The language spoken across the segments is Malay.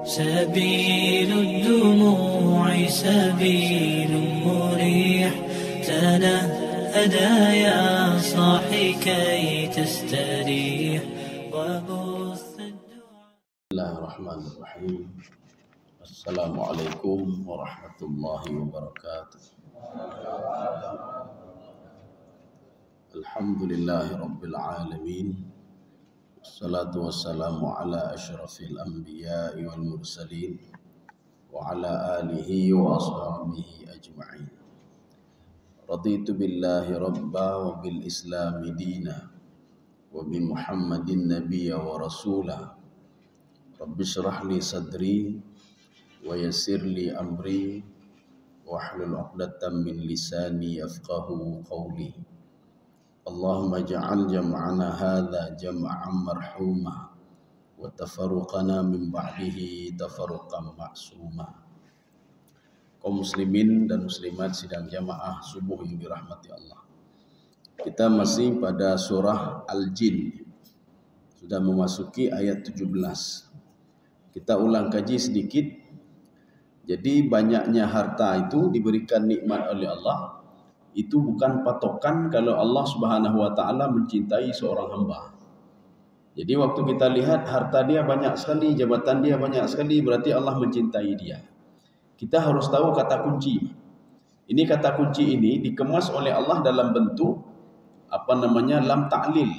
سبيل الدموع سبيل مريح، تنهدى يا صاحي كي تستريح وبث الدعاء. بسم الله الرحمن الرحيم. السلام عليكم ورحمة الله وبركاته. الحمد لله رب العالمين، والصلاة والسلام على أشرف الأنبياء والمرسلين وعلى آله وأصحابه أجمعين. رضيت بالله ربا وبالإسلام دينا وبمحمد نبيا ورسولا. رب اشرح لي صدري ويسر لي أمري واحلل عقدة من لساني يفقه قولي. اللهم اجعل جمعنا هذا جمعا مرحوما وتفرقنا من بعده تفرقا معصوما. Kaum muslimin dan muslimat sidang jamaah subuh yang dirahmati Allah. Kita masih pada surah Al-Jin. Sudah memasuki ayat 17. Kita ulang kaji sedikit. Jadi banyaknya harta itu diberikan nikmat oleh Allah, itu bukan patokan kalau Allah Subhanahu wa taala mencintai seorang hamba. Jadi waktu kita lihat harta dia banyak sekali, jabatan dia banyak sekali, berarti Allah mencintai dia. Kita harus tahu kata kunci. Ini kata kunci ini dikemas oleh Allah dalam bentuk lam ta'lil.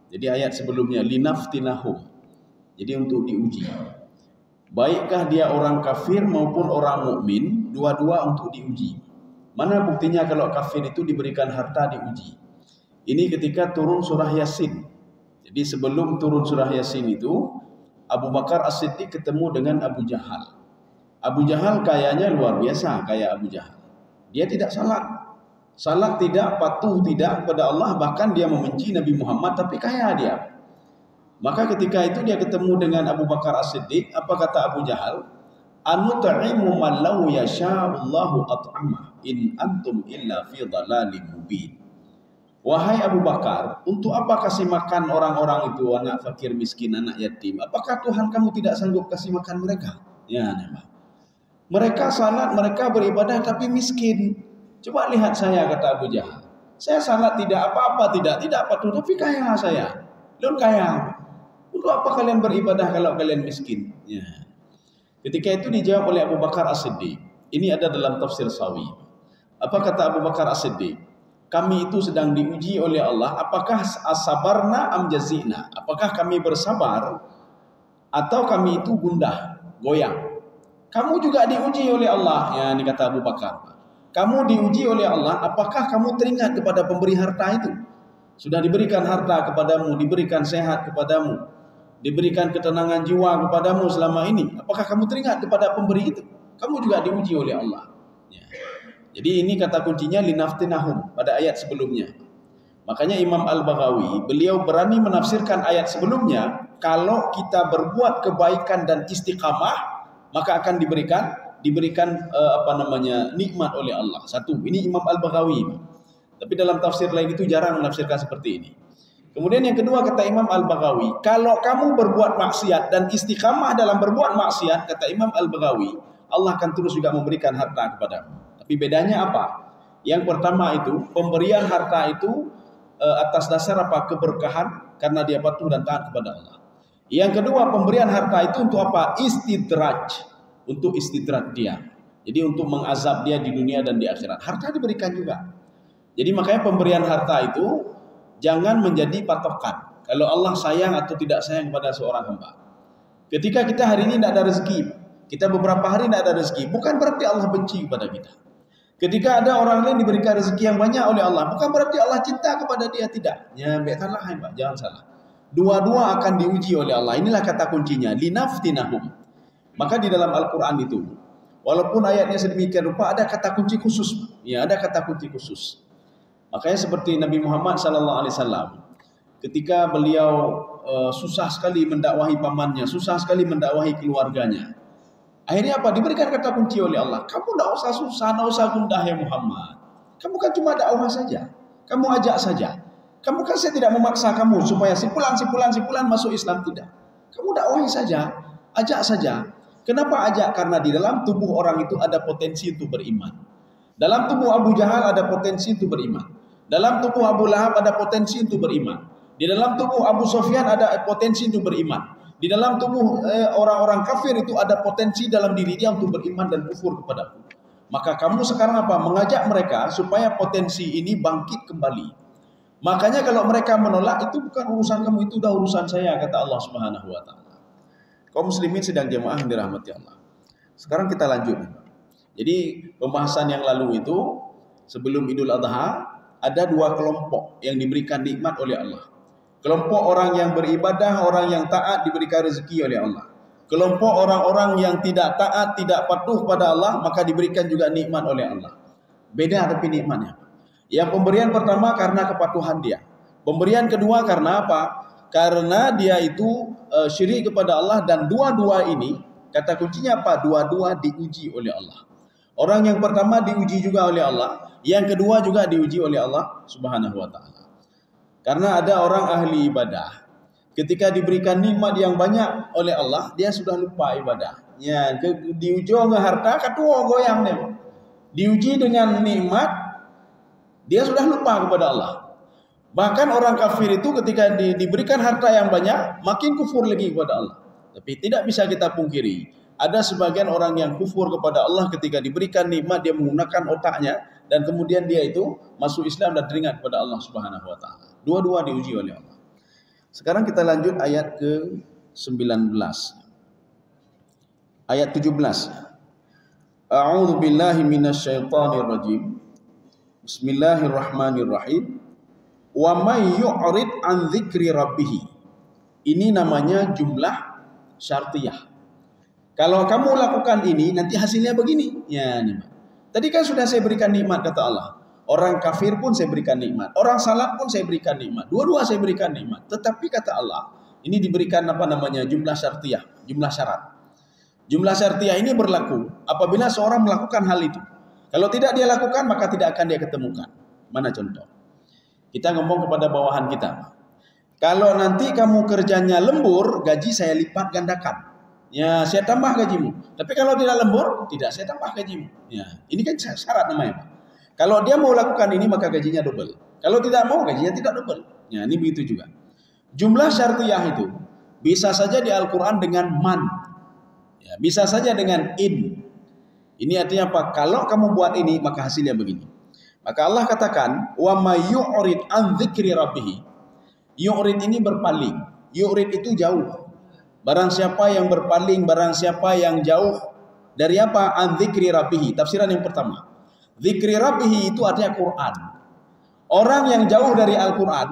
Jadi ayat sebelumnya linaftinahum. Jadi untuk diuji. Baikkah dia orang kafir maupun orang mukmin, dua-dua untuk diuji. Mana buktinya kalau kafir itu diberikan harta diuji? Ini ketika turun surah Yasin. Jadi sebelum turun surah Yasin itu, Abu Bakar As-Siddiq ketemu dengan Abu Jahal. Abu Jahal kayanya luar biasa, kaya Abu Jahal. Dia tidak salat. Salat tidak, patuh tidak kepada Allah, bahkan dia membenci Nabi Muhammad, tapi kaya dia. Maka ketika itu dia ketemu dengan Abu Bakar As-Siddiq, apa kata Abu Jahal? Anut'imu man law yasha'allahu at'amah in antum illa fi dhalalin mubin. Wahai Abu Bakar, untuk apa kasih makan orang-orang itu, anak fakir miskin, anak yatim? Apakah Tuhan kamu tidak sanggup kasih makan mereka? Ya, nampak. Mereka salat, mereka beribadah tapi miskin. Coba lihat saya, kata Abu Jahal. Saya salat tidak apa-apa, tidak patuh, tapi kaya saya. Lalu kaya. Untuk apa kalian beribadah kalau kalian miskin? Ya. Ketika itu dijawab oleh Abu Bakar As-Siddiq. Ini ada dalam tafsir Sawi. Apa kata Abu Bakar As-Siddiq? Kami itu sedang diuji oleh Allah. Apakah asabarna am jazina? Apakah kami bersabar atau kami itu gundah, goyang? Kamu juga diuji oleh Allah. Ya, ini kata Abu Bakar. Kamu diuji oleh Allah. Apakah kamu teringat kepada pemberi harta itu? Sudah diberikan harta kepadamu, diberikan sehat kepadamu, diberikan ketenangan jiwa kepadamu selama ini. Apakah kamu teringat kepada pemberi itu? Kamu juga diuji oleh Allah. Ya. Jadi ini kata kuncinya linaftinahum pada ayat sebelumnya. Makanya Imam Al-Baghawi, beliau berani menafsirkan ayat sebelumnya, kalau kita berbuat kebaikan dan istiqamah, maka akan diberikan nikmat oleh Allah. Satu, ini Imam Al-Baghawi. Tapi dalam tafsir lain itu jarang menafsirkan seperti ini. Kemudian yang kedua kata Imam Al-Baghawi, kalau kamu berbuat maksiat dan istiqamah dalam berbuat maksiat, kata Imam Al-Baghawi, Allah akan terus juga memberikan harta kepadamu. Tapi bedanya apa? Yang pertama itu, pemberian harta itu atas dasar apa? Keberkahan, karena dia patuh dan taat kepada Allah. Yang kedua, pemberian harta itu untuk apa? Istidraj, untuk istidraj dia. Jadi untuk mengazab dia di dunia dan di akhirat. Harta diberikan juga. Jadi makanya pemberian harta itu jangan menjadi patokan kalau Allah sayang atau tidak sayang kepada seorang hamba. Ketika kita hari ini tidak ada rezeki, kita beberapa hari tidak ada rezeki, bukan berarti Allah benci kepada kita. Ketika ada orang lain diberikan rezeki yang banyak oleh Allah, bukan berarti Allah cinta kepada dia, tidak. Ya, baiklah, jangan salah. Dua-dua akan diuji oleh Allah. Inilah kata kuncinya, linaftinahum. Maka di dalam Al-Quran itu, walaupun ayatnya sedemikian rupa, ada kata kunci khusus. Ya, ada kata kunci khusus. Makanya seperti Nabi Muhammad SAW, ketika beliau susah sekali mendakwahi pamannya, susah sekali mendakwahi keluarganya. Akhirnya apa? Diberikan kata kunci oleh Allah. Kamu tidak usah susah, tidak usah gundah ya Muhammad. Kamu kan cuma dakwah saja. Kamu ajak saja. Kamu kan saya tidak memaksa kamu supaya sipulan masuk Islam, tidak. Kamu dakwahi saja, ajak saja. Kenapa ajak? Karena di dalam tubuh orang itu ada potensi untuk beriman. Dalam tubuh Abu Jahal ada potensi untuk beriman. Dalam tubuh Abu Lahab ada potensi untuk beriman. Di dalam tubuh Abu Sufyan ada potensi untuk beriman. Di dalam tubuh orang-orang kafir itu ada potensi dalam diri dia untuk beriman dan kufur kepadaku. Maka kamu sekarang apa? Mengajak mereka supaya potensi ini bangkit kembali. Makanya kalau mereka menolak, itu bukan urusan kamu, itu udah urusan saya, kata Allah Subhanahu wa taala. Kaum muslimin sedang jemaah yang dirahmati Allah. Sekarang kita lanjut. Jadi pembahasan yang lalu itu sebelum Idul Adha ada dua kelompok yang diberikan nikmat oleh Allah. Kelompok orang yang beribadah, orang yang taat diberikan rezeki oleh Allah. Kelompok orang-orang yang tidak taat, tidak patuh pada Allah, maka diberikan juga nikmat oleh Allah. Beda tapi nikmatnya. Yang pemberian pertama karena kepatuhan dia. Pemberian kedua karena apa? Karena dia itu syirik kepada Allah, dan dua-dua ini, kata kuncinya apa? Dua-dua diuji oleh Allah. Orang yang pertama diuji juga oleh Allah, yang kedua juga diuji oleh Allah Subhanahu wa taala. Karena ada orang ahli ibadah, ketika diberikan nikmat yang banyak oleh Allah, dia sudah lupa ibadah. Ya, diuji dengan harta, ketua goyang dia. Diuji dengan nikmat, dia sudah lupa kepada Allah. Bahkan orang kafir itu ketika diberikan harta yang banyak, makin kufur lagi kepada Allah. Tapi tidak bisa kita pungkiri, ada sebagian orang yang kufur kepada Allah ketika diberikan nikmat, dia menggunakan otaknya, dan kemudian dia itu masuk Islam dan teringat kepada Allah Subhanahu wa taala. Dua-dua diuji oleh Allah. Sekarang kita lanjut ayat ke-19. Ayat 17. A'udzu billahi minasyaitonir rajim. Bismillahirrahmanirrahim. Wa may yu'rid an dzikri rabbih. Ini namanya jumlah syartiyah. Kalau kamu lakukan ini, nanti hasilnya begini. Ya, nih. Tadi kan sudah saya berikan nikmat, kata Allah. Orang kafir pun saya berikan nikmat. Orang salat pun saya berikan nikmat. Dua-dua saya berikan nikmat. Tetapi kata Allah, ini diberikan jumlah syartiyah, jumlah syarat. Jumlah syartiyah ini berlaku apabila seorang melakukan hal itu. Kalau tidak dia lakukan, maka tidak akan dia ketemukan. Mana contoh? Kita ngomong kepada bawahan kita. Kalau nanti kamu kerjanya lembur, gaji saya lipat gandakan. Ya, saya tambah gajimu. Tapi kalau tidak lembur, tidak saya tambah gajimu. Ya, ini kan syarat namanya. Kalau dia mau lakukan ini, maka gajinya double. Kalau tidak mau, gajinya tidak double. Ya, ini begitu juga. Jumlah syartiyah itu bisa saja di Al-Quran dengan man. Ya, bisa saja dengan in. Ini artinya apa? Kalau kamu buat ini, maka hasilnya begini. Maka Allah katakan, wa may yu'rid an dzikri rabbih. Yu'rid ini berpaling. Yu'rid itu jauh. Barang siapa yang berpaling, barang siapa yang jauh dari apa? An dzikri rabbih. Tafsiran yang pertama. Dzikri rabbih itu artinya Quran. Orang yang jauh dari Al-Quran,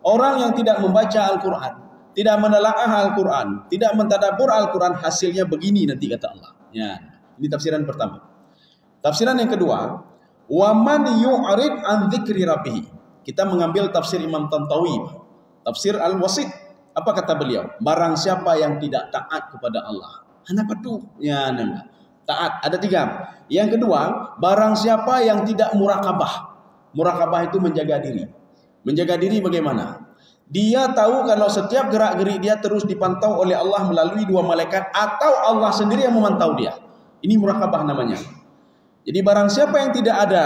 orang yang tidak membaca Al-Quran, tidak menelaah Al-Quran, tidak mentadabbur Al-Quran, hasilnya begini nanti kata Allah. Ya, ini tafsiran pertama. Tafsiran yang kedua, wa man yu'rid an dzikri rabbih. Kita mengambil tafsir Imam Tantawi, tafsir Al-Wasit. Apa kata beliau? Barang siapa yang tidak taat kepada Allah. Hana patuh. Ya, nama. Taat ada 3. Yang kedua, barang siapa yang tidak murakabah. Murakabah itu menjaga diri. Menjaga diri bagaimana? Dia tahu kalau setiap gerak-gerik dia terus dipantau oleh Allah melalui 2 malaikat, atau Allah sendiri yang memantau dia. Ini murakabah namanya. Jadi barang siapa yang tidak ada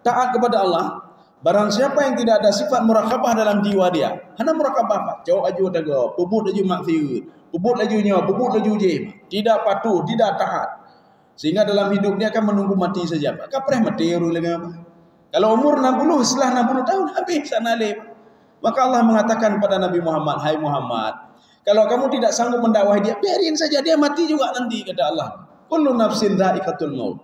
taat kepada Allah, barang siapa yang tidak ada sifat murakabah dalam jiwa dia, hana murakabah Pak, jauh aju dago, pubut aju maksud, pubut aju nyawa, pubut aju jim, tidak patuh, tidak taat. Sehingga dalam hidup dia akan menunggu mati saja. Maka pernah mati lagi apa? Kalau umur 60, setelah 60 tahun habis sana lep. Maka Allah mengatakan kepada Nabi Muhammad, hai Muhammad, kalau kamu tidak sanggup mendakwahi dia, biarin saja dia mati juga nanti, kata Allah. Kullu nafsin dha'iqatul maut.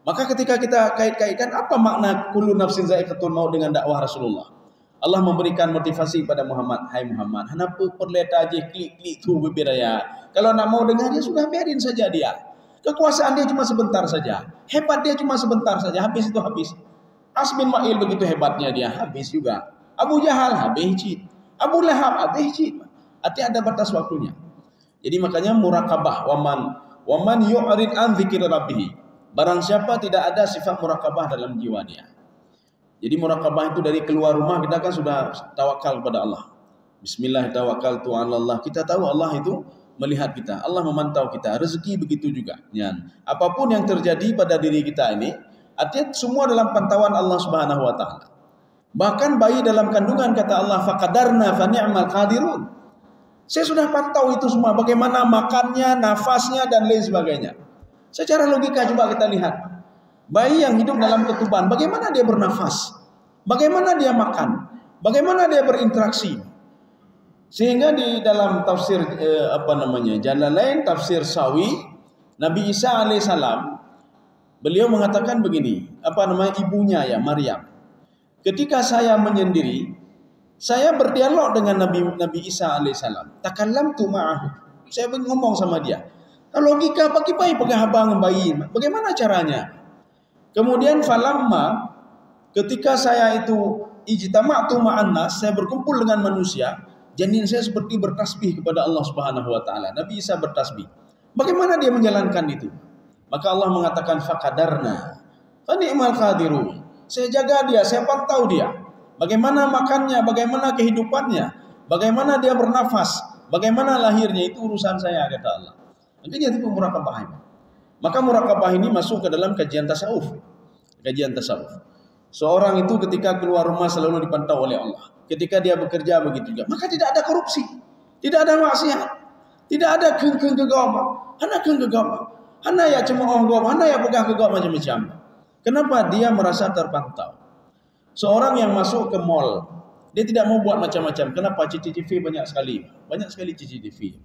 Maka ketika kita kait-kaitkan apa makna kullu nafsin dha'iqatul maut dengan dakwah Rasulullah, Allah memberikan motivasi pada Muhammad, hai Muhammad, kenapa perleta aja klik-klik tu berbiraya. Kalau nak mau dengar dia sudah, biarin saja dia. Kekuasaan dia cuma sebentar saja. Hebat dia cuma sebentar saja. Habis itu habis. As bin Ma'il begitu hebatnya dia. Habis juga. Abu Jahal habis cid. Abu Lahab habis cid. Artinya ada batas waktunya. Jadi makanya murakabah. Waman yu'rid an dzikri rabbih. Barang siapa tidak ada sifat murakabah dalam jiwa dia. Jadi murakabah itu dari keluar rumah kita kan sudah tawakal kepada Allah. Bismillah tawakkaltu 'ala Allah. Kita tahu Allah itu melihat kita, Allah memantau kita, rezeki begitu juga. Ya. Apapun yang terjadi pada diri kita ini, artinya semua dalam pantauan Allah Subhanahu wa taala. Bahkan bayi dalam kandungan kata Allah, faqadarna fa ni'mal qadirun. Saya sudah pantau itu semua, bagaimana makannya, nafasnya dan lain sebagainya. Secara logika coba kita lihat. Bayi yang hidup dalam ketuban, bagaimana dia bernafas? Bagaimana dia makan? Bagaimana dia berinteraksi? Sehingga di dalam tafsir Jalalain, tafsir Sawi, Nabi Isa alaihissalam beliau mengatakan begini, ibunya ya Maryam. Ketika saya menyendiri, saya berdialog dengan Nabi Isa alaihissalam. Takallamtu ma'ahu. Saya ngomong sama dia. Logika pakai abang bayi. Bagaimana caranya? Kemudian falamma, ketika saya itu ijtama'tu ma'an nas, saya berkumpul dengan manusia, janin saya seperti bertasbih kepada Allah Subhanahu wa taala. Nabi Isa bertasbih. Bagaimana dia menjalankan itu? Maka Allah mengatakan faqadarna fa ni'mal qadirun. Saya jaga dia, saya pantau dia. Bagaimana makannya, bagaimana kehidupannya, bagaimana dia bernafas, bagaimana lahirnya, itu urusan saya kata Allah. Nanti itu murakabah ini. Maka murakabah ini masuk ke dalam kajian tasawuf. Kajian tasawuf. Seorang itu ketika keluar rumah selalu dipantau oleh Allah. Ketika dia bekerja begitu juga. Maka tidak ada korupsi, tidak ada maksiat, tidak ada kegama, hana kegama, hana ya cemooh gom, hana ya pegang kegama macam-macam. Kenapa? Dia merasa terpantau. Seorang yang masuk ke mall, dia tidak mau buat macam-macam. Kenapa? CCTV banyak sekali CCTV.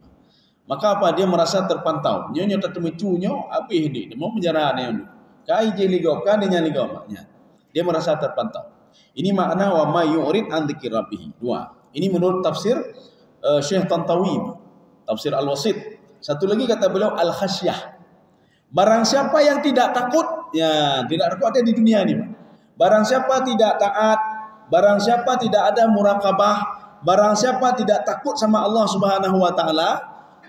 Maka apa? Dia merasa terpantau. Nyonya tertemucunya, apa ini? Dia mau penjara ni. Kai je ligau, kan dia ligau maknya. Dia merasa terpantau. Ini makna wa may yu'rid an dzikri rabbih. 2. Ini menurut tafsir Syekh Tantawi, tafsir Al-Wasit. Satu lagi kata beliau al-khasyah. Barang siapa yang tidak takut, ya, tidak takut ada di dunia ini. Barang siapa tidak taat, barang siapa tidak ada murakabah, barang siapa tidak takut sama Allah Subhanahu wa taala,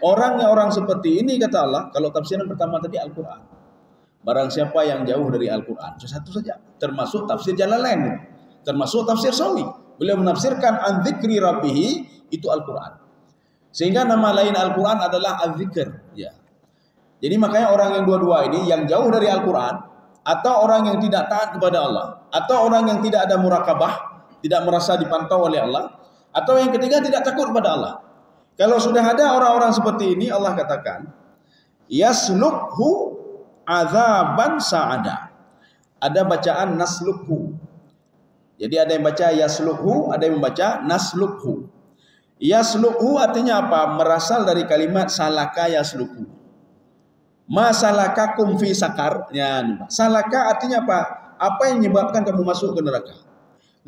orang seperti ini kata Allah, kalau tafsiran pertama tadi Al-Qur'an. Barang siapa yang jauh dari Al-Qur'an, satu saja, termasuk tafsir Jalalain, termasuk tafsir Sawi. Beliau menafsirkan an dzikri rabbih itu Al-Qur'an. Sehingga nama lain Al-Qur'an adalah Az-Zikr, ya. Jadi makanya orang yang dua-dua ini, yang jauh dari Al-Qur'an, atau orang yang tidak taat kepada Allah, atau orang yang tidak ada murakabah, tidak merasa dipantau oleh Allah, atau yang ketiga tidak takut kepada Allah. Kalau sudah ada orang-orang seperti ini, Allah katakan, yaslukhu azaban sa'ada. Ada bacaan naslukhu. Jadi ada yang baca yaslukhu, ada yang membaca naslukhu. Yaslukhu artinya apa? Merasal dari kalimat salaka yaslukhu. Ma salakakum fi sakar. Ya, salaka artinya apa? Apa yang menyebabkan kamu masuk ke neraka?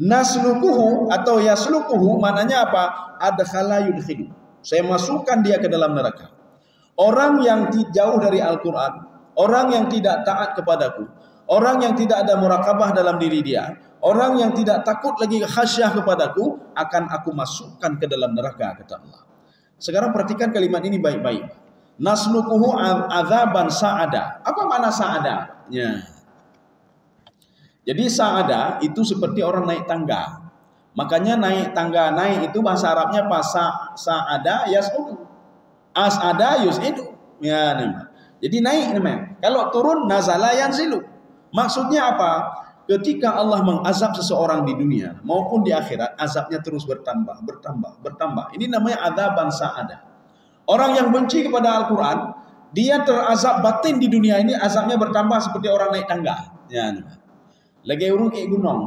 Naslukuhu atau yaslukuhu maknanya apa? Adkhala yudkhilu. Saya masukkan dia ke dalam neraka. Orang yang jauh dari Al-Quran, orang yang tidak taat kepadaku, orang yang tidak ada murakabah dalam diri dia, orang yang tidak takut lagi khasyah kepadaku, akan aku masukkan ke dalam neraka, kata Allah. Sekarang perhatikan kalimat ini baik-baik. Naslukuhu azaban sa'ada. Apa makna sa'ada? Ya. Jadi sa'ada itu seperti orang naik tangga. Makanya naik tangga, naik itu bahasa Arabnya apa? Sa'ada yas'udu. As'ada yus'idu. Ya, namanya. Jadi naik namanya. Kalau turun nazala yanzilu. Maksudnya apa? Ketika Allah mengazab seseorang di dunia maupun di akhirat, azabnya terus bertambah. Ini namanya azaban sa'ada. Orang yang benci kepada Al-Quran, dia terazab batin di dunia ini, azabnya bertambah seperti orang naik tangga. Ya, namanya. Lagi urung kayak gunung.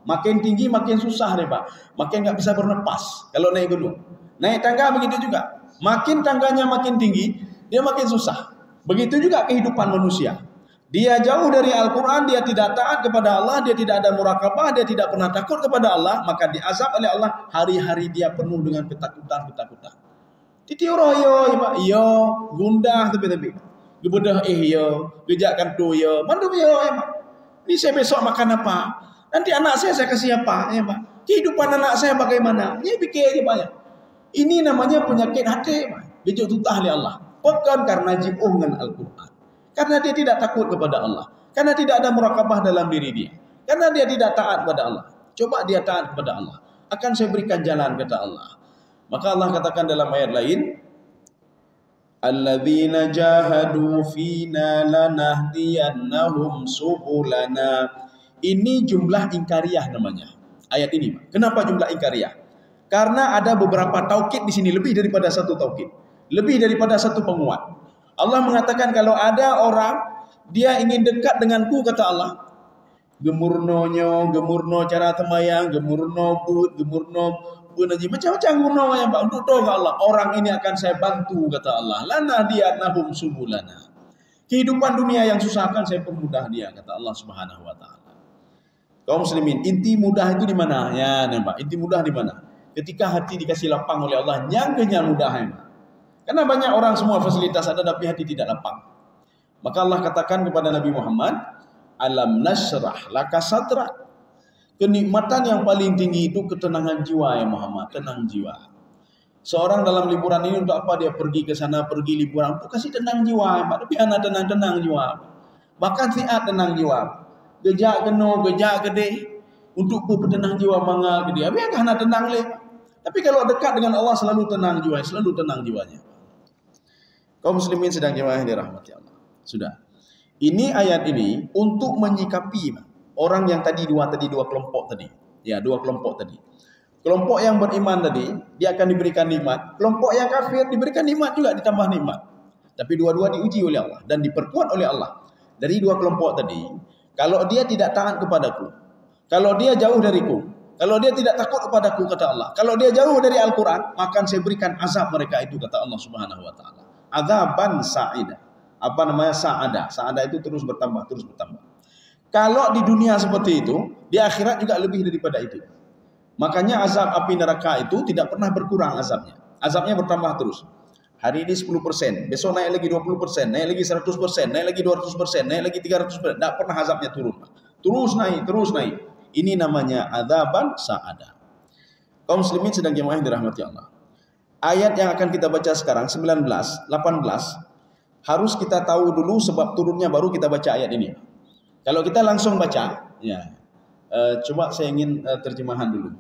Makin tinggi makin susah deh Pak. Makin nggak bisa bernapas kalau naik gunung. Naik tangga begitu juga. Makin tangganya makin tinggi, dia makin susah. Begitu juga kehidupan manusia. Dia jauh dari Al-Quran, dia tidak taat kepada Allah, dia tidak ada murakabah, dia tidak pernah takut kepada Allah, maka diazab oleh Allah. Hari-hari dia penuh dengan ketakutan. Titi royo, yo, gundah tapi. Gebedah yo, gejakkan tu yo, mandu yo, Ini saya besok makan apa? Nanti anak saya kasih apa? Ya, Pak. Kehidupan anak saya bagaimana? Dia pikir aja banyak. Ini namanya penyakit hati, Pak. Dia tutah oleh Allah. Bukan karena jauh dengan Al-Quran. Karena dia tidak takut kepada Allah. Karena tidak ada murakabah dalam diri dia. Karena dia tidak taat kepada Allah. Coba dia taat kepada Allah. Akan saya berikan jalan, kata Allah. Maka Allah katakan dalam ayat lain, alladzina jahadu fina lanahdiyannahum subulana. Ini jumlah ingkariyah namanya. Ayat ini. Kenapa jumlah ingkariyah? Karena ada beberapa taukid di sini, lebih daripada satu taukid. Lebih daripada satu penguat. Allah mengatakan kalau ada orang dia ingin dekat denganku, kata Allah, gemurno cara temayang, gemurno but, gemurno bunaji, macam-macam gurno yang Pak untuk doa Allah. Orang ini akan saya bantu, kata Allah. Lana diatnahum subulana. Kehidupan dunia yang susah akan saya permudah dia, kata Allah Subhanahu wa taala. Kaum muslimin, inti mudah itu di mana? Ya, Pak. Inti mudah di mana? Ketika hati dikasih lapang oleh Allah, yang mudah ya, Pak. Karena banyak orang semua fasilitas ada tapi hati tidak lapang. Maka Allah katakan kepada Nabi Muhammad, alam nasrah laka sadrak. Kenikmatan yang paling tinggi itu ketenangan jiwa ya Muhammad, tenang jiwa. Seorang dalam liburan ini untuk apa dia pergi ke sana, pergi liburan untuk kasih tenang jiwa ya Pak. Tapi anak tenang jiwa. Bahkan siat tenang jiwa. Gejak keno, gejak gede untuk bertenang jiwa manga ke dia. Biarkah anak tenang le. Tapi kalau dekat dengan Allah selalu tenang jiwa, selalu tenang jiwanya. Kaum muslimin sedang jemaah yang dirahmati Allah. Sudah. Ini ayat ini untuk menyikapi orang yang tadi dua kelompok tadi. Ya, dua kelompok tadi. Kelompok yang beriman tadi, dia akan diberikan nikmat. Kelompok yang kafir diberikan nikmat juga, ditambah nikmat. Tapi dua-dua diuji oleh Allah dan diperkuat oleh Allah. Dari dua kelompok tadi, kalau dia tidak taat kepadaku, kalau dia jauh dariku, kalau dia tidak takut kepadaku, kata Allah, kalau dia jauh dari Al-Quran, maka saya berikan azab mereka itu, kata Allah Subhanahu wa taala. Azaban sa'ida. Apa namanya? Sa'ada. Sa'ada itu terus bertambah, terus bertambah. Kalau di dunia seperti itu, di akhirat juga lebih daripada itu. Makanya azab api neraka itu tidak pernah berkurang azabnya. Azabnya bertambah terus. Hari ini 10%, besok naik lagi 20%, naik lagi 100%, naik lagi 200%, naik lagi 300%. Tidak pernah azabnya turun. Terus naik, terus naik. Ini namanya azaban sa'ada. Kaum muslimin sedang jemaah yang dirahmati Allah. Ayat yang akan kita baca sekarang 19, 18 harus kita tahu dulu sebab turunnya baru kita baca ayat ini. Kalau kita langsung baca, ya. Coba saya ingin terjemahan dulu.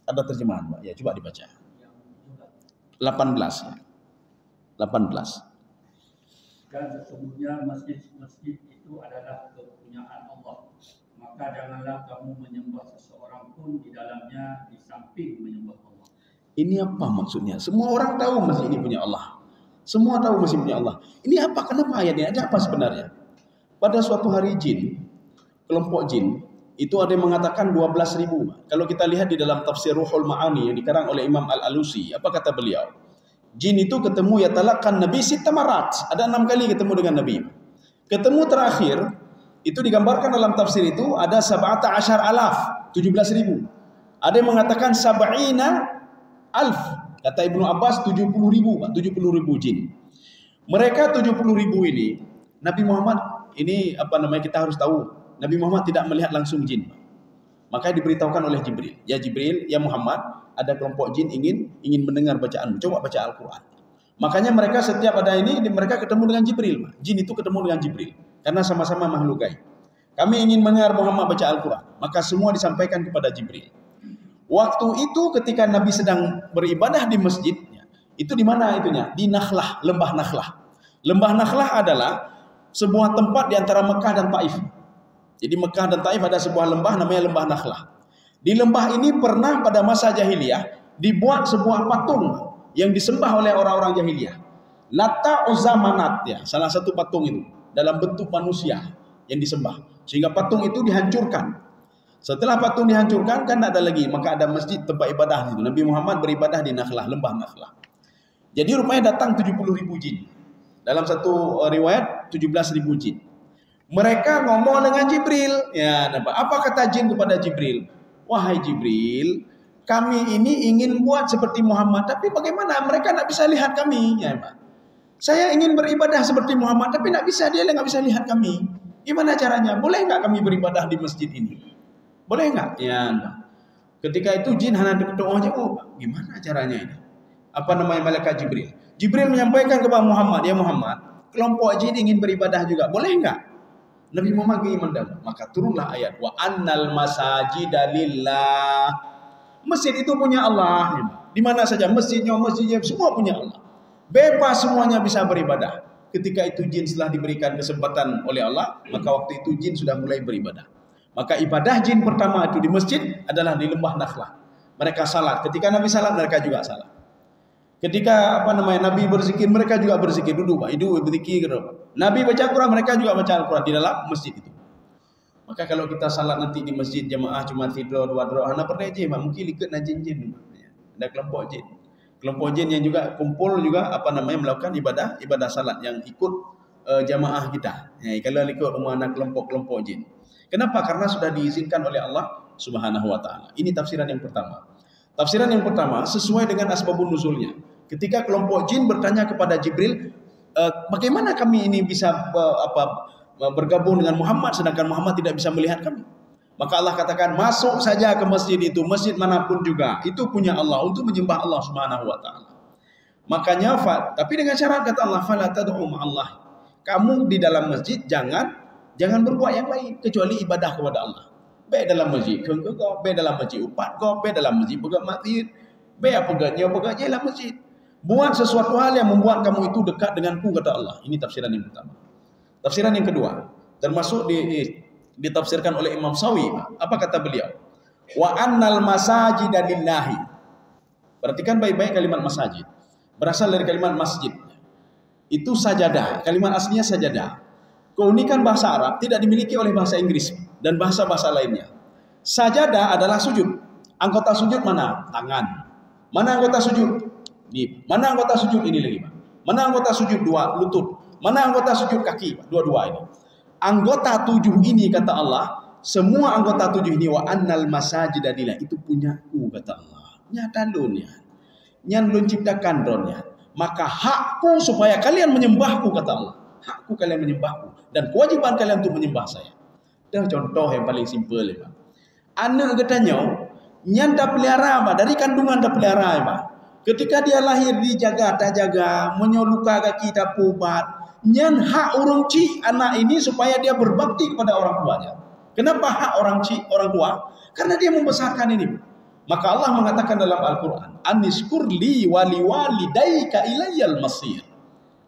Ada terjemahan, Pak. Ya, coba dibaca. 18 ya. 18. Dan sesungguhnya masjid-masjid itu adalah kepunyaan Allah. Maka janganlah kamu menyembah seseorang pun di dalamnya di samping menyembah Allah. Ini apa maksudnya? Semua orang tahu masjid ini punya Allah. Semua tahu masjid punya Allah. Ini apa? Kenapa ayatnya? Ada apa sebenarnya? Pada suatu hari jin, kelompok jin, itu ada yang mengatakan 12.000. Kalau kita lihat di dalam tafsir Ruhul Ma'ani yang dikarang oleh Imam Al-Alusi, apa kata beliau? Jin itu ketemu ya talaqan Nabi sitamarat. Ada 6 kali ketemu dengan Nabi. Ketemu terakhir itu digambarkan dalam tafsir itu ada 17,000, 17.000. Ada yang mengatakan 70,000. Kata Ibnu Abbas 70.000, 70.000 jin. Mereka 70.000 ini Nabi Muhammad ini apa namanya kita harus tahu. Nabi Muhammad tidak melihat langsung jin. Maka diberitahukan oleh Jibril. Ya Jibril, ya Muhammad, ada kelompok jin ingin mendengar bacaanmu. Coba baca Al-Quran. Makanya mereka setiap ada ini mereka ketemu dengan Jibril. Jin itu ketemu dengan Jibril. Karena sama-sama makhluk gaib. Kami ingin mendengar Muhammad baca Al-Quran. Maka semua disampaikan kepada Jibril. Waktu itu ketika Nabi sedang beribadah di masjid, itu di mana itunya? Di Nakhlah, lembah Nakhlah. Lembah Nakhlah adalah sebuah tempat di antara Mekah dan Taif. Jadi Mekah dan Taif ada sebuah lembah namanya lembah Nakhlah. Di lembah ini pernah pada masa jahiliyah dibuat sebuah patung yang disembah oleh orang-orang jahiliyah. Lata Uzza Manat ya, salah satu patung itu dalam bentuk manusia yang disembah. Sehingga patung itu dihancurkan. Setelah patung dihancurkan kan tak ada lagi, maka ada masjid tempat ibadah itu. Nabi Muhammad beribadah di Nakhlah, lembah Nakhlah. Jadi rupanya datang 70.000 jin. Dalam satu riwayat 17.000 jin. Mereka ngomong dengan Jibril. Ya, apa kata jin kepada Jibril? Wahai Jibril, kami ini ingin buat seperti Muhammad, tapi bagaimana? Mereka tak bisa lihat kami. Ya, Pak. Saya ingin beribadah seperti Muhammad, tapi tak bisa, dia tak bisa lihat kami. Gimana caranya? Boleh enggak kami beribadah di masjid ini? Boleh enggak? Ya. Ketika itu jin hanya berdoa aja. Oh, gimana caranya ini? Apa namanya malaikat Jibril? Jibril menyampaikan kepada Muhammad, ya Muhammad, kelompok jin ingin beribadah juga. Boleh enggak? Nabi Muhammad ingin mendengar. Maka turunlah ayat wa annal masajida lillah. Masjid itu punya Allah. Di mana saja masjidnya semua punya Allah. Bebas semuanya bisa beribadah. Ketika itu jin setelah diberikan kesempatan oleh Allah, maka waktu itu jin sudah mulai beribadah. Maka ibadah jin pertama itu di masjid adalah di lembah Nakhlah. Mereka salat. Ketika Nabi salat, mereka juga salat. Ketika Nabi berzikir, mereka juga berzikir. Duduk Pak, itu berzikir. Nabi baca Quran, mereka juga baca Al-Quran di dalam masjid itu. Maka kalau kita salat nanti di masjid jemaah cuma tidur dua hana pernah je, mungkin ikut jin. Ada kelompok jin. Kelompok jin yang juga kumpul juga melakukan ibadah salat yang ikut jamaah kita. Ya, kalau ikut rumah anak kelompok jin. Kenapa? Karena sudah diizinkan oleh Allah Subhanahu wa taala. Ini tafsiran yang pertama. Tafsiran yang pertama sesuai dengan asbabun nuzulnya. Ketika kelompok jin bertanya kepada Jibril, bagaimana kami ini bisa bergabung dengan Muhammad sedangkan Muhammad tidak bisa melihat kami? Maka Allah katakan, masuk saja ke masjid itu, masjid manapun juga, itu punya Allah untuk menyembah Allah Subhanahu wa taala. Makanya tapi dengan syarat kata Allah, fala tad'u ma'allah. Kamu di dalam masjid jangan berbuat yang lain kecuali ibadah kepada Allah. Baik dalam masjid kau, baik dalam masjid upat kau, baik dalam masjid pegang masjid, baik pegangnya dalam masjid. Buat sesuatu hal yang membuat kamu itu dekat denganku, kata Allah. Ini tafsiran yang pertama. Tafsiran yang kedua, termasuk ditafsirkan oleh Imam Sawi. Apa kata beliau? Wa annal masajida lillahi. Perhatikan baik-baik kalimat masajid. Berasal dari kalimat masjid. Itu sajadah. Kalimat aslinya sajadah. Keunikan bahasa Arab tidak dimiliki oleh bahasa Inggris dan bahasa-bahasa lainnya. Sajadah adalah sujud. Anggota sujud mana? Tangan. Mana anggota sujud? Ini. Mana anggota sujud? Ini lagi. Mana anggota sujud? Dua lutut. Mana anggota sujud? Kaki. Dua-dua ini. Anggota 7 ini kata Allah, semua anggota 7 ini wa annal masajida lillah, itu punyaku kata Allah. Nyata dunia. Nyan lun ciptakan dunia. Maka hakku supaya kalian menyembahku kata Allah. Hakku kalian menyembahku dan kewajiban kalian untuk menyembah saya. Itu contoh yang paling simpel ya. Anak katanya nyan dah pelihara dari kandungan dah pelihara ya. Ketika dia lahir dijaga tak jaga, menyoluka kaki tak pubat. Nyan hak orang cik anak ini supaya dia berbakti kepada orang tuanya. Kenapa hak orang tua? Karena dia membesarkan ini. Maka Allah mengatakan dalam Al-Quran, Aniskurli wali walidayka ilayyal masir.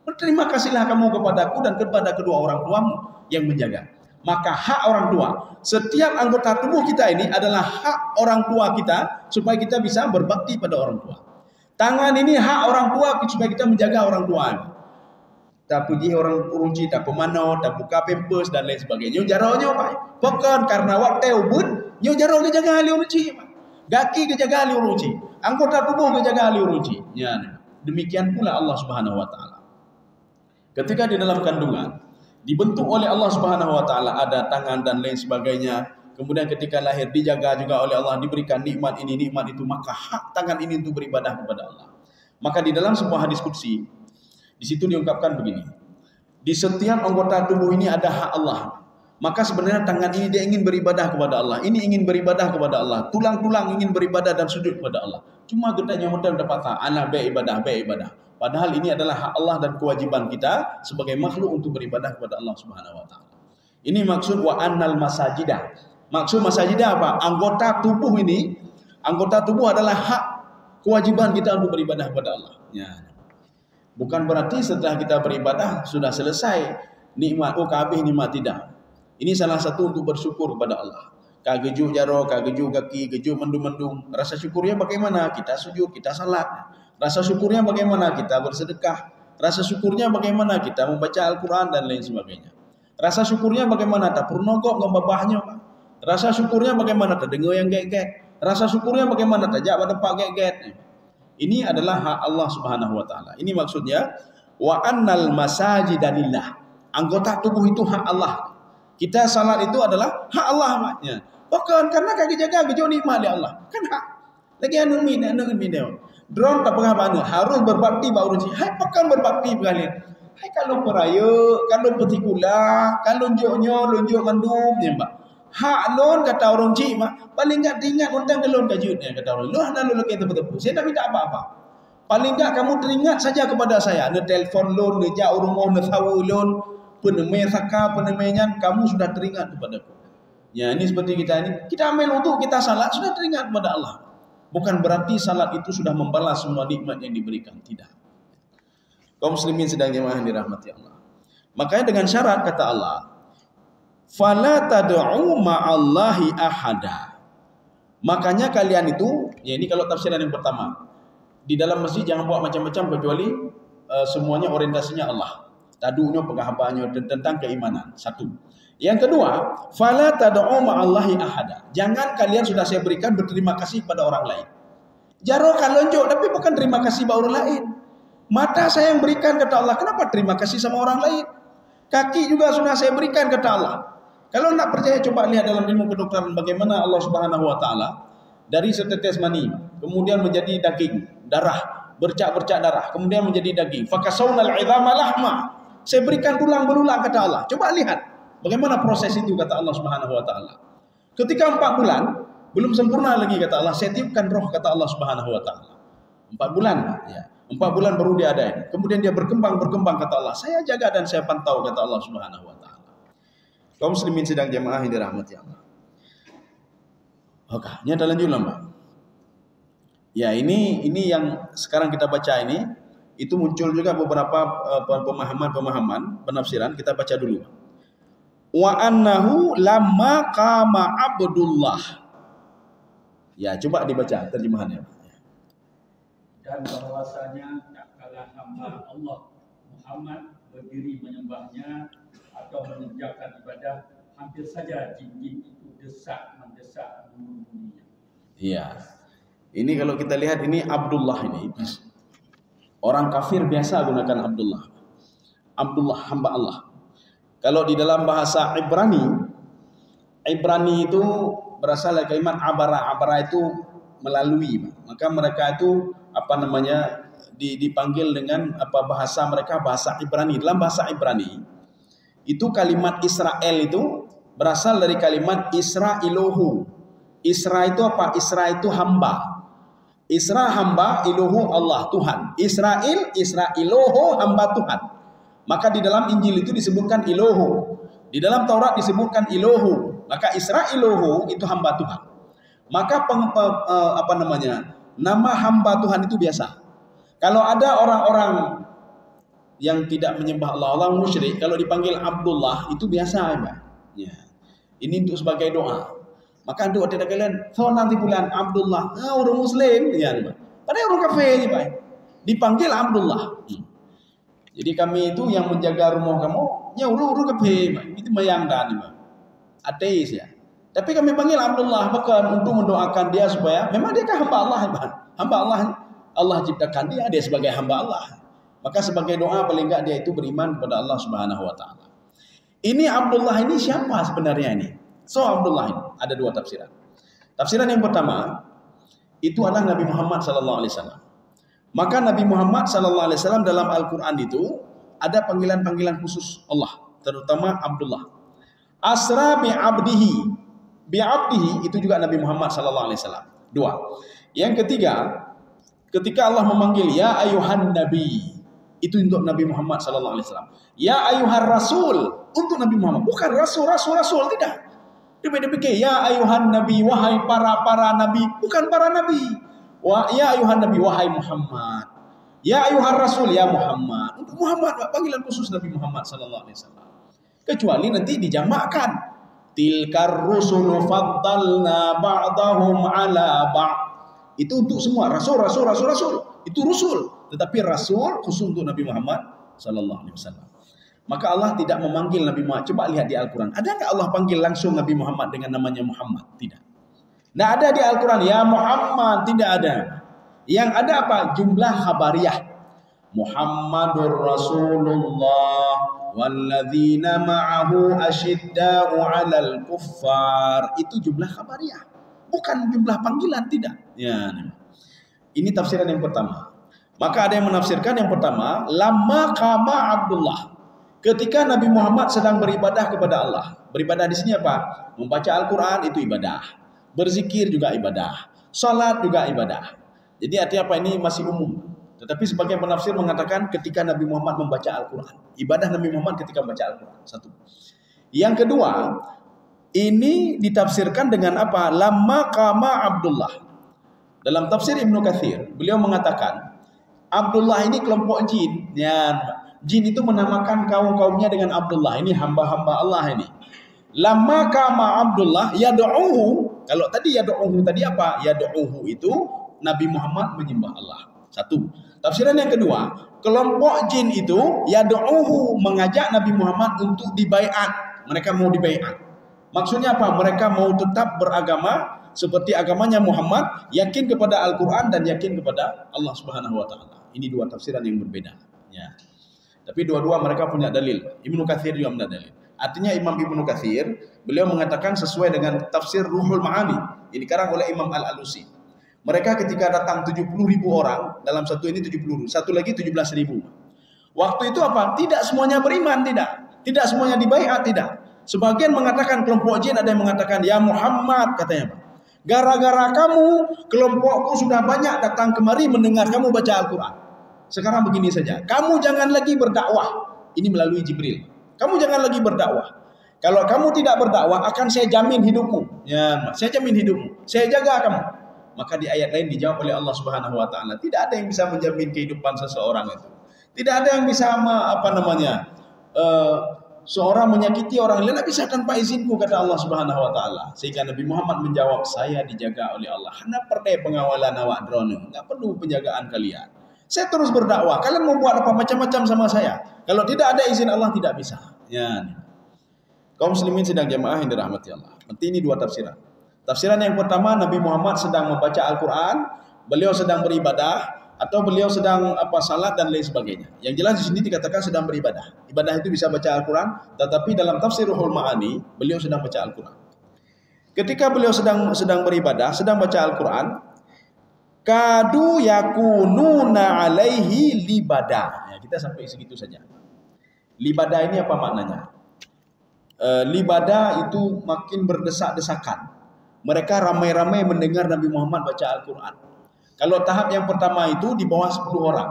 Berterima kasihlah kamu kepadaku dan kepada kedua orang tuamu yang menjaga. Maka hak orang tua, setiap anggota tubuh kita ini adalah hak orang tua kita supaya kita bisa berbakti pada orang tua. Tangan ini hak orang tua supaya kita menjaga orang tua. Tak puji orang urunci, tak pemano, tak buka pampers dan lain sebagainya. Jaraunya apa? Bukan karena waktu ubud, nyo jarau ke jaga ahli urunci. Gaki ke jaga ahli urunci. Anggota tubuh ke jaga ahli urunci. Ya, demikian pula Allah Subhanahu wa taala. Ketika di dalam kandungan dibentuk oleh Allah Subhanahu wa taala ada tangan dan lain sebagainya. Kemudian ketika lahir dijaga juga oleh Allah, diberikan nikmat ini, nikmat itu, maka hak tangan ini untuk beribadah kepada Allah. Maka di dalam sebuah hadis qudsi di situ diungkapkan begini. Di setiap anggota tubuh ini ada hak Allah. Maka sebenarnya tangan ini dia ingin beribadah kepada Allah. Ini ingin beribadah kepada Allah. Tulang-tulang ingin beribadah dan sujud kepada Allah. Cuma getahnya hotel dapat ana beribadah. Padahal ini adalah hak Allah dan kewajiban kita sebagai makhluk untuk beribadah kepada Allah Subhanahu wa taala. Ini maksud wa annal masajidah. Maksud masajidah apa? Anggota tubuh ini, anggota tubuh adalah hak kewajiban kita untuk beribadah kepada Allah. Ya. Bukan berarti setelah kita beribadah sudah selesai nikmat, kabeh nikmat, tidak. Ini salah satu untuk bersyukur kepada Allah. Kageju jaro, kageju kaki, geju mendung-mendung. Rasa syukurnya bagaimana? Kita sujud, kita salat. Rasa syukurnya bagaimana? Kita bersedekah. Rasa syukurnya bagaimana? Kita membaca Al-Quran dan lain sebagainya. Rasa syukurnya bagaimana? Tak purnogok ngembabahnya. Rasa syukurnya bagaimana? Tak dengar yang get-get. Rasa syukurnya bagaimana? Tak jak pada pak get-get. Ini adalah hak Allah Subhanahu wa taala. Ini maksudnya wa annal masajida lillah. Anggota tubuh itu hak Allah. Kita salat itu adalah hak Allah maknya. Bukan karena kaki jaga gejo nikmat oleh Allah. Kan hak. Lagi anu dia. Drone tak pernah mana harus berbakti ba urun. Hai pakan berbakti sekalian. Hai kalau peraya, kalau petikula, kalau lonjoknya, lonjok mandum ya, Mbak. Hak lon kata orang cik mak paling enggak teringat undang ke lon kajut ya kata orang. Lu hendak lu lagi tepu-tepu. Saya tak minta apa-apa. Paling enggak kamu teringat saja kepada saya. Ne telefon lon, ne jak rumah, ne sawu lon, penemai saka, penemainya kamu sudah teringat kepadaku. Ya, ini seperti kita ini. Kita amal untuk kita salat sudah teringat kepada Allah. Bukan berarti salat itu sudah membalas semua nikmat yang diberikan, tidak. Kaum muslimin sedang jemaah yang dirahmati Allah. Makanya dengan syarat kata Allah, fala tad'u ma'allahi ahada. Makanya kalian itu, ya ini kalau tafsiran yang pertama, di dalam masjid jangan buat macam-macam kecuali semuanya orientasinya Allah. Tadunya penghambaannya tentang keimanan. Satu. Yang kedua, fala tad'u ma'allahi ahada. Jangan kalian sudah saya berikan berterima kasih pada orang lain. Jaro kalonjo tapi bukan terima kasih pada orang lain. Mata saya yang berikan kata Allah, kenapa terima kasih sama orang lain? Kaki juga sudah saya berikan kata Allah. Kalau nak percaya coba lihat dalam ilmu kedokteran bagaimana Allah Subhanahu wa taala dari setetes mani kemudian menjadi daging, darah, bercak-bercak darah, kemudian menjadi daging. Fakasawnal 'idhama lahma. Saya berikan tulang belulang kata Allah. Coba lihat bagaimana proses itu kata Allah Subhanahu wa taala. Ketika 4 bulan belum sempurna lagi kata Allah, saya tiupkan roh kata Allah Subhanahu wa taala. 4 bulan ya. 4 bulan baru dia ada. Kemudian dia berkembang kata Allah. Saya jaga dan saya pantau kata Allah Subhanahu wa taala. Kaum muslimin sedang jemaah yang dirahmati Allah. Oke, ini ada lanjut Mbak. Ya, ini yang sekarang kita baca ini itu muncul juga beberapa pemahaman penafsiran. Kita baca dulu. Wa annahu lamma qama Abdullah. Ya, coba dibaca terjemahannya. Dan bahwasanya tak kalah hamba Allah Muhammad berdiri menyembahnya atau mengerjakan ibadah, hampir saja jin-jin itu mendesak mengurumuninya. Iya. Ini kalau kita lihat ini Abdullah ini. Orang kafir biasa gunakan Abdullah. Abdullah hamba Allah. Kalau di dalam bahasa Ibrani itu berasal dari kalimat abara. Abara itu melalui. Maka mereka itu dipanggil dengan bahasa mereka, bahasa Ibrani. Dalam bahasa Ibrani itu kalimat Israel itu berasal dari kalimat Isra'iluhu. Isra itu apa? Isra itu hamba. Isra hamba, iluhu Allah, Tuhan. Isra'iluhu hamba Tuhan. Maka di dalam Injil itu disebutkan iluhu. Di dalam Taurat disebutkan iluhu. Maka Isra'iluhu itu hamba Tuhan. Maka nama hamba Tuhan itu biasa. Kalau ada orang-orang yang tidak menyembah Allah, orang musyrik, kalau dipanggil Abdullah itu biasa, Pak. Ya. Ini untuk sebagai doa. Maka untuk ada kalian, so nanti bulan Abdullah, orang Muslim, ya, Pak. Padahal orang kafir, Pak. Dipanggil Abdullah. Jadi kami itu yang menjaga rumah kamu, ya orang kafir, Pak. Itu mayangdan, Pak. Ateis ya. Tapi kami panggil Abdullah bahkan untuk mendoakan dia supaya memang dia kan hamba Allah, hamba Allah ciptakan dia sebagai hamba Allah. Maka sebagai doa paling enggak dia itu beriman kepada Allah Subhanahu wa taala. Ini Abdullah ini siapa sebenarnya ini? So Abdullah ini ada 2 tafsiran. Tafsiran yang pertama itu adalah Nabi Muhammad sallallahu alaihi wasallam. Maka Nabi Muhammad sallallahu alaihi wasallam dalam Al-Qur'an itu ada panggilan-panggilan khusus Allah, terutama Abdullah. Asra bi abdihi. Bi'abdihi itu juga Nabi Muhammad sallallahu alaihi wasallam. 2. Yang ketiga, ketika Allah memanggil ya ayuhan nabi, itu untuk Nabi Muhammad sallallahu alaihi wasallam. Ya ayuhan rasul untuk Nabi Muhammad, bukan rasul tidak. Dia pikir ya ayuhan nabi, wahai para nabi, bukan para nabi. Ya ayuhan nabi, wahai Muhammad. Ya ayuhan rasul, ya Muhammad. Untuk Muhammad, panggilan khusus Nabi Muhammad sallallahu alaihi wasallam. Kecuali nanti dijamakkan. Tilkar rusulu faddalna ba'dahum ala ba'd. Itu untuk semua rasul. Itu rasul, tetapi rasul khusus untuk Nabi Muhammad sallallahu alaihi wasallam. Maka Allah tidak memanggil Nabi Muhammad. Coba lihat di Al-Qur'an. Ada enggak Allah panggil langsung Nabi Muhammad dengan namanya Muhammad? Tidak. Nah, ada di Al-Qur'an ya Muhammad, tidak ada. Yang ada apa? Jumlah khabariyah. Muhammadur Rasulullah walladzina ma'ahu asyidda'u 'alal kuffar. Itu jumlah khabariyah, bukan jumlah panggilan, tidak. Ya. Ini tafsiran yang pertama. Maka ada yang menafsirkan yang pertama, lamma qama Abdullah. Ketika Nabi Muhammad sedang beribadah kepada Allah. Beribadah di sini apa? Membaca Al-Qur'an itu ibadah. Berzikir juga ibadah. Salat juga ibadah. Jadi artinya apa? Ini masih umum. Tetapi sebagian penafsir mengatakan ketika Nabi Muhammad membaca Al-Quran. Ibadah Nabi Muhammad ketika membaca Al-Quran. 1. Yang kedua, ini ditafsirkan dengan apa? Lamma qama Abdullah. Dalam tafsir Ibnu Katsir, beliau mengatakan Abdullah ini kelompok jin. Ya, jin itu menamakan kaum-kaumnya dengan Abdullah. Ini hamba-hamba Allah ini. Lamma kama Abdullah yad'uhu. Kalau tadi yad'uhu tadi apa? Yad'uhu itu Nabi Muhammad menyembah Allah. Satu. Tafsiran yang kedua, kelompok jin itu yad'uhu mengajak Nabi Muhammad untuk dibaiat. Mereka mau dibaiat. Maksudnya apa? Mereka mau tetap beragama seperti agamanya Muhammad, yakin kepada Al-Quran dan yakin kepada Allah Subhanahu Wa Taala. Ini dua tafsiran yang berbeda. Ya. Tapi dua-dua mereka punya dalil. Ibnu Katsir juga punya dalil. Artinya Imam Ibnu Katsir, beliau mengatakan sesuai dengan tafsir Ruhul Ma'ani yang dikarang oleh Imam Al-Alusi. Mereka ketika datang 70.000 orang, dalam satu ini 70.000, satu lagi 17.000. Waktu itu apa? Tidak semuanya beriman, tidak. Tidak semuanya dibaiat, tidak. Sebagian mengatakan kelompok jin, ada yang mengatakan, ya Muhammad, katanya, Pak. Gara-gara kamu, kelompokku sudah banyak datang kemari mendengar kamu baca Al-Quran. Sekarang begini saja, kamu jangan lagi berdakwah. Ini melalui Jibril. Kamu jangan lagi berdakwah. Kalau kamu tidak berdakwah, akan saya jamin hidupmu. Ya, saya jamin hidupmu. Saya jaga kamu. Maka di ayat lain dijawab oleh Allah Subhanahu Wa Taala, tidak ada yang bisa menjamin kehidupan seseorang itu. Tidak ada yang bisa seorang menyakiti orang lain tidak bisa tanpa izinku, kata Allah Subhanahu Wa Taala. Sehingga Nabi Muhammad menjawab, saya dijaga oleh Allah. Hana perlu pengawalan awak drone, tidak perlu penjagaan kalian. Saya terus berdakwah. Kalian mau buat apa macam-macam sama saya. Kalau tidak ada izin Allah tidak bisa. Ya. Kaum muslimin sidang jamaah yang dirahmati Allah. Nanti ini dua tafsiran. Tafsiran yang pertama, Nabi Muhammad sedang membaca Al-Quran, beliau sedang beribadah, atau beliau sedang salat dan lain sebagainya. Yang jelas di sini dikatakan sedang beribadah. Ibadah itu bisa baca Al-Quran, tetapi dalam tafsir Ruhul Ma'ani, beliau sedang baca Al-Quran. Ketika beliau sedang beribadah, sedang baca Al-Quran, kadu yakununa alaihi libada. Ya, kita sampai segitu saja. Libada ini apa maknanya? Libada itu makin berdesak-desakan. Mereka ramai-ramai mendengar Nabi Muhammad baca Al-Quran. Kalau tahap yang pertama itu di bawah 10 orang.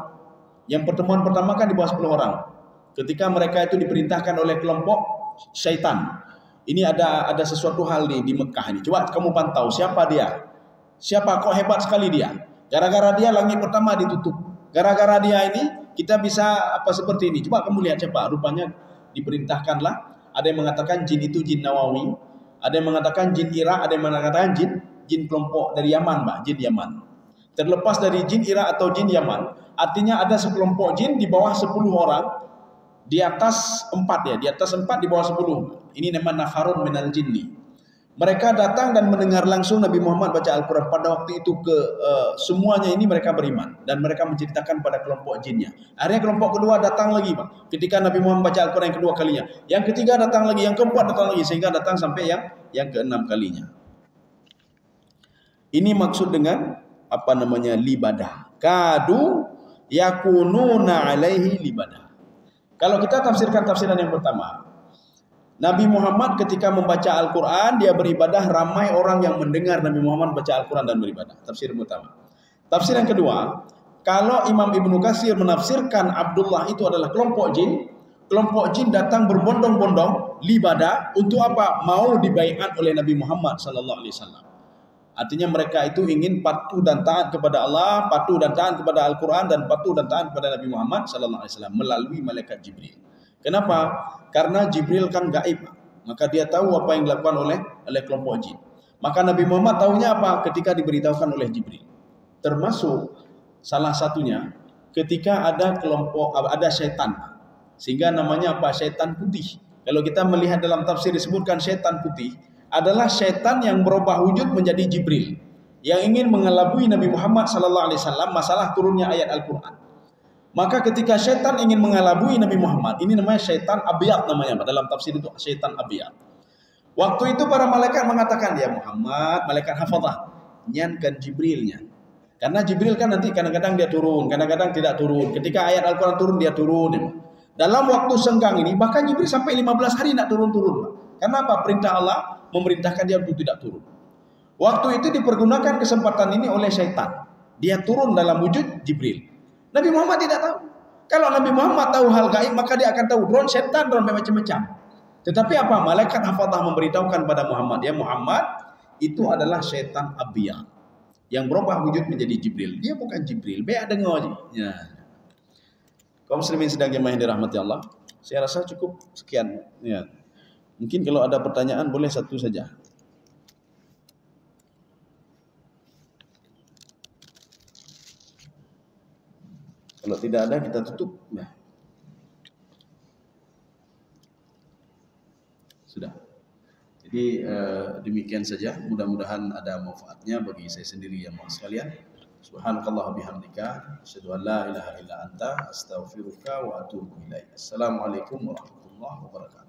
Yang pertemuan pertama kan di bawah 10 orang. Ketika mereka itu diperintahkan oleh kelompok syaitan. Ini ada sesuatu hal di Mekah ini. Coba kamu pantau siapa dia. Siapa kok hebat sekali dia. Gara-gara dia langit pertama ditutup. Gara-gara dia ini kita bisa seperti ini. Coba kamu lihat siapa. Rupanya diperintahkanlah. Ada yang mengatakan jin itu jin Nawawi. Ada yang mengatakan jin Irak, ada yang mengatakan jin kelompok dari Yaman, Pak, jin Yaman. Terlepas dari jin Irak atau jin Yaman, artinya ada sekelompok jin di bawah 10 orang, di atas 4 ya, di atas 4 di bawah 10. Ini nama nafarun minal jinni. Mereka datang dan mendengar langsung Nabi Muhammad baca Al-Quran. Pada waktu itu semuanya ini mereka beriman. Dan mereka menceritakan pada kelompok jinnya. Akhirnya kelompok kedua datang lagi, Pak. Ketika Nabi Muhammad baca Al-Quran yang kedua kalinya. Yang ketiga datang lagi, yang keempat datang lagi. Sehingga datang sampai yang keenam kalinya. Ini maksud dengan libadah. Kadu yakununa alaihi libadah. Kalau kita tafsirkan tafsiran yang pertama, Nabi Muhammad ketika membaca Al-Quran, dia beribadah, ramai orang yang mendengar Nabi Muhammad baca Al-Quran dan beribadah. Tafsir pertama. Tafsir yang kedua, kalau Imam Ibnu Katsir menafsirkan Abdullah itu adalah kelompok jin datang berbondong-bondong, libadah, untuk apa? Mau dibaiat oleh Nabi Muhammad SAW. Artinya mereka itu ingin patuh dan taat kepada Allah, patuh dan taat kepada Al-Quran, dan patuh dan taat kepada Nabi Muhammad SAW melalui malaikat Jibril. Kenapa? Karena Jibril kan gaib, maka dia tahu apa yang dilakukan oleh kelompok jin. Maka Nabi Muhammad tahunya apa? Ketika diberitahukan oleh Jibril. Termasuk salah satunya ketika ada syaitan, sehingga namanya apa? Syaitan putih. Kalau kita melihat dalam tafsir disebutkan syaitan putih adalah syaitan yang berubah wujud menjadi Jibril, yang ingin mengelabui Nabi Muhammad SAW masalah turunnya ayat Al-Quran. Maka ketika syaitan ingin mengelabui Nabi Muhammad, ini namanya syaitan abiyad namanya, dalam tafsir itu syaitan abiyad. Waktu itu para malaikat mengatakan, ya Muhammad, malaikat hafadzah, nyankan Jibrilnya. Karena Jibril kan nanti kadang-kadang dia turun, kadang-kadang tidak turun. Ketika ayat Al-Quran turun, dia turun. Dalam waktu senggang ini, bahkan Jibril sampai 15 hari tidak turun-turun. Karena apa? Perintah Allah memerintahkan dia untuk tidak turun. Waktu itu dipergunakan kesempatan ini oleh syaitan. Dia turun dalam wujud Jibril. Nabi Muhammad tidak tahu. Kalau Nabi Muhammad tahu hal gaib, maka dia akan tahu drone setan, drone macam-macam. Tetapi apa? Malaikat hafadzah memberitahukan pada Muhammad, ya Muhammad, itu adalah setan abiyad. Yang berubah wujud menjadi Jibril. Dia bukan Jibril, biar dengar je. Ya. Kaum muslimin sedang jemaah yang dirahmati Allah, saya rasa cukup sekian. Ya. Mungkin kalau ada pertanyaan boleh satu saja. Kalau tidak ada kita tutup. Nah. Sudah. Jadi demikian saja. Mudah-mudahan ada manfaatnya bagi saya sendiri yang mohon sekalian. Subhanakallah bihamdika, asyhadu an la ilaha illa anta, astaghfiruka wa atubu ilaik. Assalamualaikum warahmatullahi wabarakatuh.